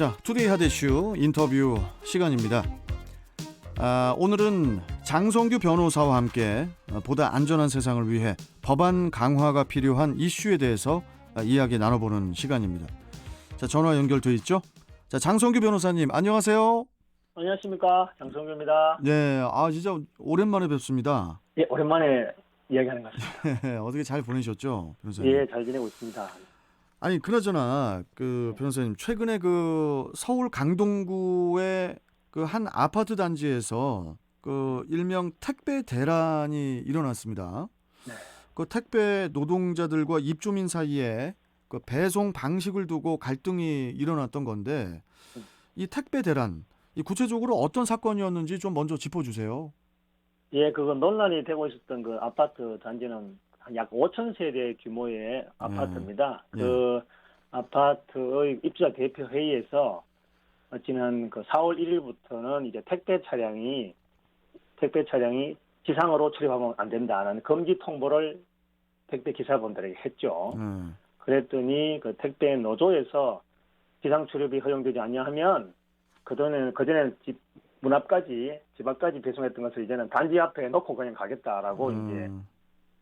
자, 투데이 하대슈 인터뷰 시간입니다. 오늘은 장성규 변호사와 함께 보다 안전한 세상을 위해 법안 강화가 필요한 이슈에 대해서 이야기 나눠보는 시간입니다. 자, 전화 연결돼 있죠? 자, 장성규 변호사님 안녕하세요. 안녕하십니까, 장성규입니다. 네, 진짜 오랜만에 뵙습니다. 예, 오랜만에 이야기하는 것 같습니다. 어떻게 잘 보내셨죠, 변호사님? 예, 잘 지내고 있습니다. 아니, 그나저나 변호사님 최근에 서울 강동구의 한 아파트 단지에서 일명 택배 대란이 일어났습니다. 네. 택배 노동자들과 입주민 사이에 배송 방식을 두고 갈등이 일어났던 건데, 이 택배 대란, 이 구체적으로 어떤 사건이었는지 좀 먼저 짚어주세요. 예, 그거 논란이 되고 있었던 그 아파트 단지는 약 5천 세대 규모의 아파트입니다. 그 아파트의 입주자 대표 회의에서 지난 4월 1일부터는 이제 택배 차량이 지상으로 출입하면 안 된다는 금지 통보를 택배 기사분들에게 했죠. 그랬더니 그 택배 노조에서 지상 출입이 허용되지 않냐 하면 그전에는 집 앞까지 배송했던 것을 이제는 단지 앞에 놓고 그냥 가겠다라고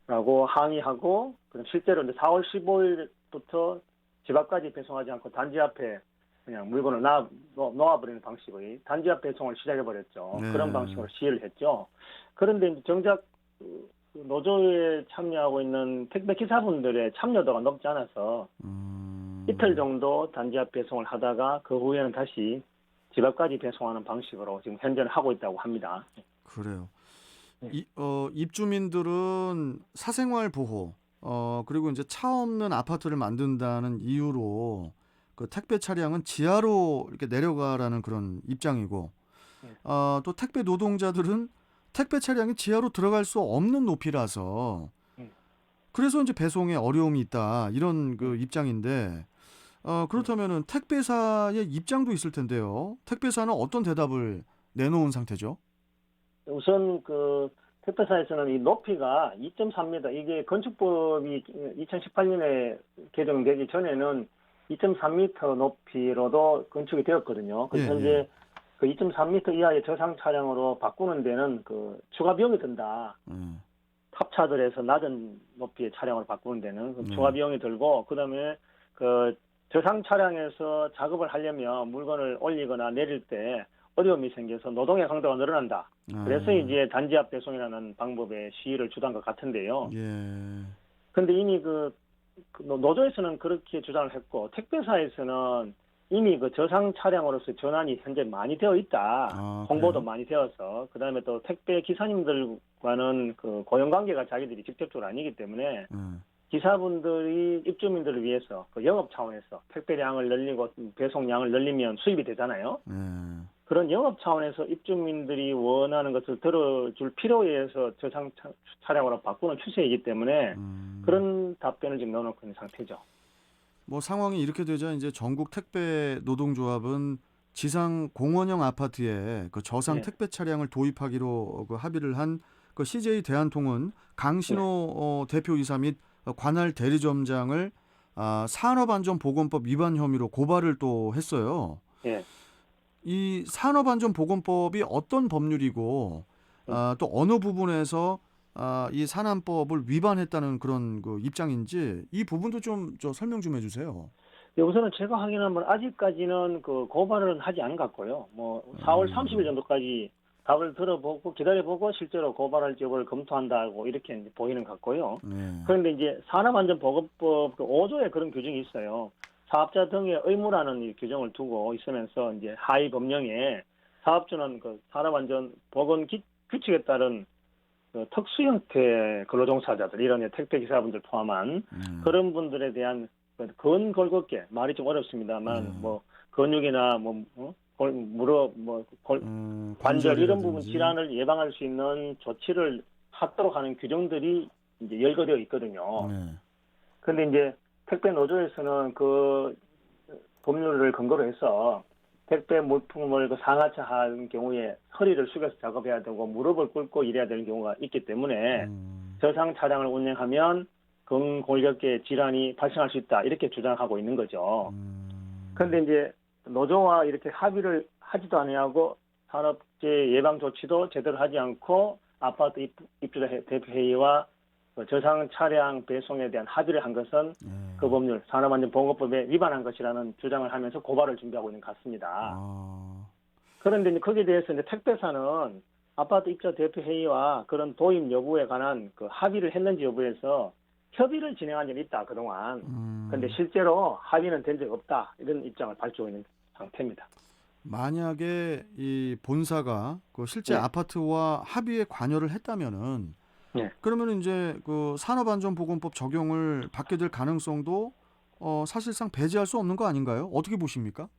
라고 항의하고, 그럼 실제로 이제 4월 15일부터 집 앞까지 배송하지 않고 단지 앞에 그냥 물건을 놓아버리는 방식의 단지 앞 배송을 시작해버렸죠. 네. 그런 방식으로 시위를 했죠. 그런데 이제 정작 노조에 참여하고 있는 택배 기사분들의 참여도가 높지 않아서 이틀 정도 단지 앞 배송을 하다가 그 후에는 다시 집 앞까지 배송하는 방식으로 지금 현재는 하고 있다고 합니다. 그래요. 네. 입주민들은 사생활 보호, 그리고 이제 차 없는 아파트를 만든다는 이유로 택배 차량은 지하로 이렇게 내려가라는 그런 입장이고, 또 택배 노동자들은 택배 차량이 지하로 들어갈 수 없는 높이라서 그래서 이제 배송에 어려움이 있다, 이런 입장인데, 그렇다면은 택배사의 입장도 있을 텐데요. 택배사는 어떤 대답을 내놓은 상태죠? 우선 택배사에서는 이 높이가 2.3m, 이게 건축법이 2018년에 개정되기 전에는 2.3m 높이로도 건축이 되었거든요. 예, 현재 2.3m 이하의 저상 차량으로 바꾸는 데는 추가 비용이 든다. 탑차들에서 낮은 높이의 차량으로 바꾸는 데는 추가 비용이 들고, 그다음에 저상 차량에서 작업을 하려면 물건을 올리거나 내릴 때 어려움이 생겨서 노동의 강도가 늘어난다. 그래서 이제 단지 앞 배송이라는 방법의 시위를 주도한 것 같은데요. 그런데 이미 노조에서는 그렇게 주장을 했고, 택배사에서는 이미 저상 차량으로서 전환이 현재 많이 되어 있다. 홍보도 많이 되어서, 그다음에 또 택배 기사님들과는 고용 관계가 자기들이 직접적으로 아니기 때문에 기사분들이 입주민들을 위해서 영업 차원에서 택배량을 늘리고 배송량을 늘리면 수입이 되잖아요. 그런 영업 차원에서 입주민들이 원하는 것을 들어줄 필요에 의해서 저상 차량으로 바꾸는 추세이기 때문에 그런 답변을 지금 넣어놓고 있는 상태죠. 뭐 상황이 이렇게 되자 이제 전국 택배 노동조합은 지상 공원형 아파트에 저상 택배 차량을 도입하기로 합의를 한 CJ 대한통운 강신호 대표이사 및 관할 대리점장을 산업안전보건법 위반 혐의로 고발을 또 했어요. 예. 이 산업안전보건법이 어떤 법률이고 또 어느 부분에서 이 산안법을 위반했다는 그런 입장인지 이 부분도 좀 설명 좀 해주세요. 네, 우선은 제가 확인한 건 아직까지는 고발은 하지 않은 것 같고요. 4월 30일 정도까지 답을 들어보고 기다려보고 실제로 고발할 여부를 검토한다고 이렇게 이제 보이는 것 같고요. 그런데 이제 산업안전보건법 5조에 그런 규정이 있어요. 사업자 등의 의무라는 이 규정을 두고 있으면서 이제 하위 법령에 사업주는 산업안전보건 규칙에 따른 특수 형태 근로종사자들, 이런 택배 기사분들 포함한 그런 분들에 대한 근골격계, 말이 좀 어렵습니다만 근육이나 무릎, 관절 이런 부분 질환을 예방할 수 있는 조치를 하도록 하는 규정들이 이제 열거되어 있거든요. 그런데 이제 택배 노조에서는 그 법률을 근거로 해서 택배 물품을 상하차 한 경우에 허리를 숙여서 작업해야 되고 무릎을 꿇고 일해야 되는 경우가 있기 때문에 저상 차량을 운행하면 근골격계 질환이 발생할 수 있다, 이렇게 주장하고 있는 거죠. 그런데 이제 노조와 이렇게 합의를 하지도 아니하고 산업재해 예방 조치도 제대로 하지 않고 아파트 입주자 대표회의와 저상 차량 배송에 대한 합의를 한 것은 그 법률 산업안전보건법에 위반한 것이라는 주장을 하면서 고발을 준비하고 있는 것 같습니다. 아, 그런데 이제 거기에 대해서 이제 택배사는 아파트 입주자 대표회의와 그런 도입 여부에 관한 그 합의를 했는지 여부에서 협의를 진행한 적이 있다 그동안. 그런데 실제로 합의는 된 적 없다 이런 입장을 밝히고 있는 상태입니다. 만약에 이 본사가 그 실제 네. 아파트와 합의에 관여를 했다면은 네. 그러면 이제 그 산업안전보건법 적용을 받게 될 가능성도 사실상 배제할 수 없는 거 아닌가요? 어떻게 보십니까?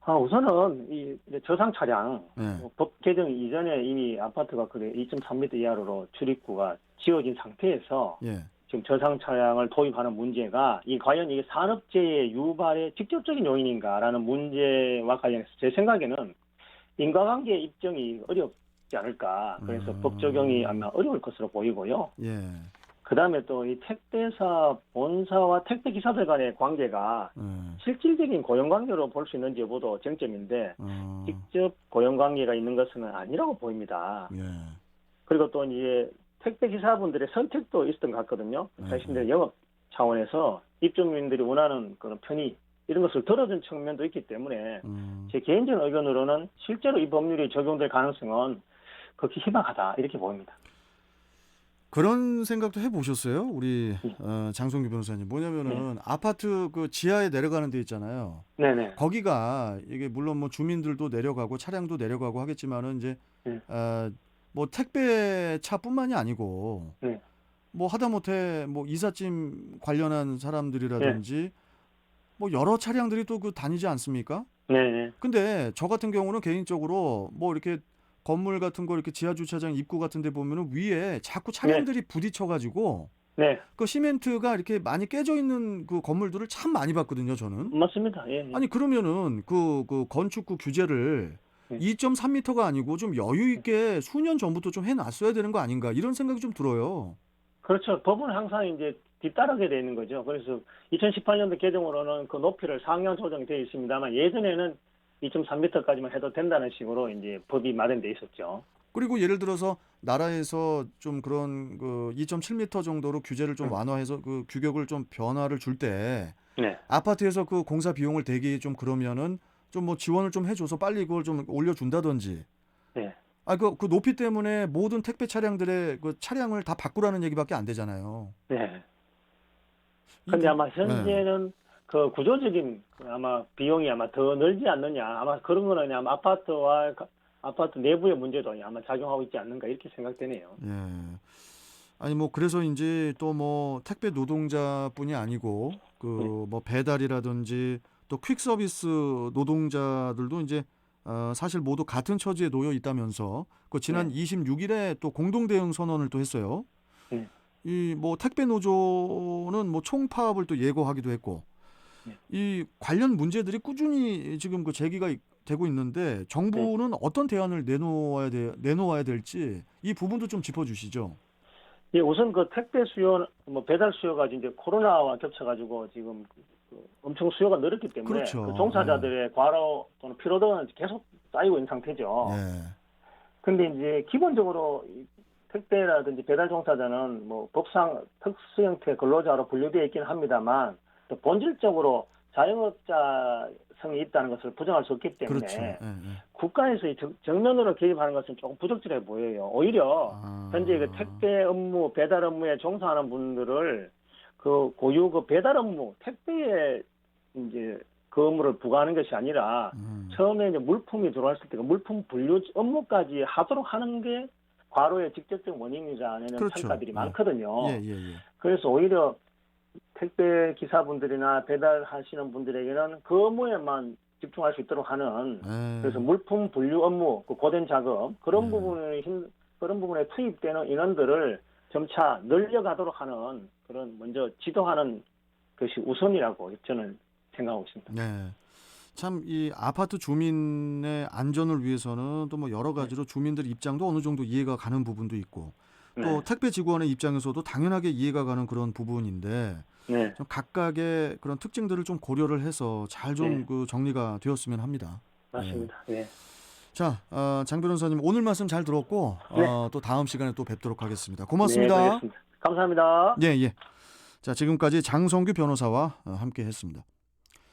우선은 이 이제 저상 차량 네. 법 개정 이전에 이미 아파트가 그래 2.3m 이하로 출입구가 지어진 상태에서 예. 지금 저상 차량을 도입하는 문제가 과연 이게 산업재해 유발의 직접적인 요인인가라는 문제와 관련해서 제 생각에는 인과관계 입증이 어렵지 않을까. 그래서 법 적용이 아마 어려울 것으로 보이고요. 예. 그다음에 또 이 택배사 본사와 택배 기사들 간의 관계가 실질적인 고용 관계로 볼 수 있는지 여부도 쟁점인데 직접 고용 관계가 있는 것은 아니라고 보입니다. 예. 그리고 또 이제 택배 기사분들의 선택도 있었던 것 같거든요. 자신들의 영업 차원에서 입주민들이 원하는 그런 편의 이런 것을 들어준 측면도 있기 때문에 제 개인적인 의견으로는 실제로 이 법률이 적용될 가능성은 극히 희박하다 이렇게 보입니다. 그런 생각도 해보셨어요? 우리 장성규 변호사님. 뭐냐면은 아파트 그 지하에 내려가는 데 있잖아요. 네네. 거기가 이게 물론 뭐 주민들도 내려가고 차량도 내려가고 하겠지만은 이제 뭐 택배차뿐만이 아니고 네. 뭐 하다못해 뭐 이삿짐 관련한 사람들이라든지 뭐 여러 차량들이 또 그 다니지 않습니까? 네네. 근데 저 같은 경우는 개인적으로 뭐 이렇게 건물 같은 거 이렇게 지하 주차장 입구 같은 데 보면은 위에 자꾸 차량들이 부딪혀 가지고 네. 그 시멘트가 이렇게 많이 깨져 있는 그 건물들을 참 많이 봤거든요, 저는. 맞습니다. 예. 아니 그러면은 그 건축구 규제를 2.3m가 아니고 좀 여유 있게 수년 전부터 좀 해놨어야 되는 거 아닌가 이런 생각이 좀 들어요. 그렇죠. 법은 항상 이제 뒤따르게 되어 있는 거죠. 그래서 2018년도 개정으로는 그 높이를 상향 조정이 되어 있습니다만 예전에는 2.3m까지만 해도 된다는 식으로 이제 법이 마련돼 있었죠. 그리고 예를 들어서 나라에서 좀 그런 그 2.7m 정도로 규제를 좀 완화해서 그 규격을 좀 변화를 줄 때 네. 아파트에서 그 공사 비용을 대기 좀 그러면은 좀 뭐 지원을 좀 해줘서 빨리 그걸 좀 올려준다든지. 네. 그 높이 때문에 모든 택배 차량들의 그 차량을 다 바꾸라는 얘기밖에 안 되잖아요. 네. 근데 아마 현재는 그 구조적인 아마 비용이 아마 더 늘지 않느냐. 아마 그런 거는 아마 아파트 내부의 문제도 아마 작용하고 있지 않는가 이렇게 생각되네요. 예. 아니 뭐 그래서 이제 또 뭐 택배 노동자뿐이 아니고 그 뭐 배달이라든지 또 퀵 서비스 노동자들도 이제 사실 모두 같은 처지에 놓여 있다면서 그 지난 26일에 또 공동 대응 선언을 또 했어요. 이 뭐 택배 노조는 뭐 총파업을 또 예고하기도 했고 이 관련 문제들이 꾸준히 지금 그 제기가 되고 있는데 정부는 어떤 대안을 내놓아야 될지 이 부분도 좀 짚어주시죠. 예, 우선 그 택배 수요, 뭐 배달 수요가 이제 코로나와 겹쳐가지고 지금 엄청 수요가 늘었기 때문에 그렇죠. 그 종사자들의 과로 또는 피로도는 계속 쌓이고 있는 상태죠. 근데 이제 기본적으로 이 택배라든지 배달 종사자는 뭐 법상 특수 형태 근로자로 분류되어 있긴 합니다만 또 본질적으로 자영업자성이 있다는 것을 부정할 수 없기 때문에 그렇죠. 국가에서 정면으로 개입하는 것은 조금 부적절해 보여요. 오히려 현재 그 택배 업무, 배달 업무에 종사하는 분들을 그 고유 그 배달 업무, 택배에 이제 그 업무를 부과하는 것이 아니라 처음에 이제 물품이 들어왔을 때 그 물품 분류 업무까지 하도록 하는 게 과로의 직접적 원인이라는 평가들이 많거든요. 그래서 오히려 택배 기사분들이나 배달하시는 분들에게는 그 업무에만 집중할 수 있도록 하는 그래서 물품 분류 업무, 그 고된 작업 그런 부분에 투입되는 인원들을 점차 늘려가도록 하는 그런 먼저 지도하는 것이 우선이라고 저는 생각하고 있습니다. 네. 참 이 아파트 주민의 안전을 위해서는 또 뭐 여러 가지로 주민들 입장도 어느 정도 이해가 가는 부분도 있고 또 택배 직원의 입장에서도 당연하게 이해가 가는 그런 부분인데 네, 좀 각각의 그런 특징들을 좀 고려를 해서 잘 좀 네, 그 정리가 되었으면 합니다. 예. 맞습니다. 예. 자, 장 변호사님 오늘 말씀 잘 들었고 네, 또 다음 시간에 또 뵙도록 하겠습니다. 네, 고맙습니다. 그러겠습니다. 감사합니다. 예, 예. 자, 지금까지 장성규 변호사와 함께 했습니다.